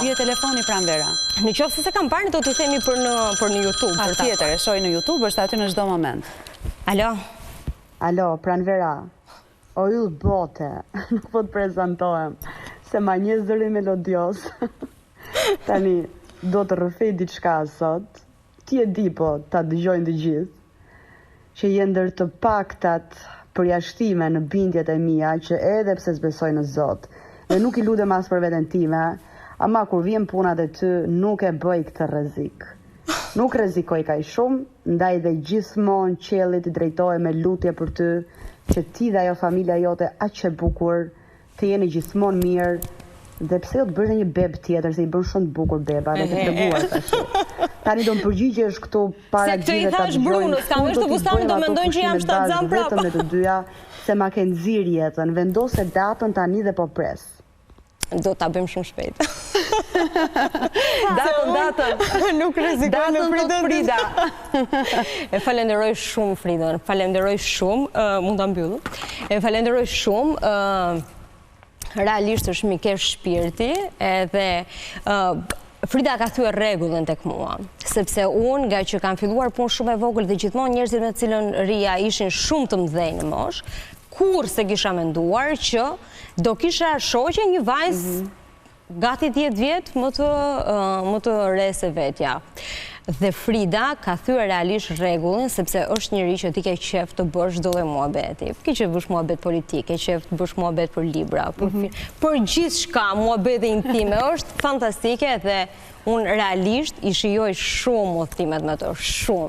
bie telefoni Pranvera. Në qoftë se kam parë, do t'i themi për në YouTube. Patjetër, e shoj në YouTube, është aty në çdo moment. Alo. Alo, Pranvera. O ju bote, nuk po të prezentohem, se ma një zëri melodios. Tani, do të rrëfej diçka sot, ti e di po, ta dëgjojnë të gjithë, që jenë ndër të paktat përjashtime në bindjet e mia që edhe pse s'besoj në Zot, dhe nuk i lutem as për veten time, ama kur vjen puna te ty, nuk e bëj këtë rrezik. Nuk rrezikoj kaq shumë, ndaj dhe gjithmonë qiellit i drejtohem me lutje për ty, që ti dhe ajo familja jote aq e bukur, të jeni gjithmonë mirë, dhe pse jo të bësh një beb tjetër, se i bën shumë të bukur beba, dhe të treguar tash. Tani do më përgjigjesh këtu para gjithë ta dëgjojnë. Se këtë i thash Brunës, kam është të bustani do mendojnë që jam shtatzan prapa. Vetëm në të dyja, se ma ke nxirr jetën, vendose datën tani dhe po pres. Do ta bëjmë shumë shpejt. Datën. Nuk rrezikoj me Frida. E falenderoj shumë Fridën, falenderoj shumë, mund ta mbyll. E falenderoj shumë, realisht është mikesh shpirti, edhe Frida ka thyer rregullin tek mua, sepse unë nga që kam filluar punë shumë e vogël dhe gjithmonë njerëzit me të cilën rria ishin shumë të mëdhenj në moshë, kur se kisha menduar që do kisha shoqe një vajzë gati 10 vjet më të re se vetja. Dhe Frida ka thyer realisht rregullin, sepse është njëri që ti ke qef të bësh çdo lloj muhabeti. Ke qef të bësh muhabet politik, ke qef të bësh muhabet për libra, për gjithçka, muhabete intime, është fantastike dhe unë realisht i shijoj shumë udhëtimet me to, shumë.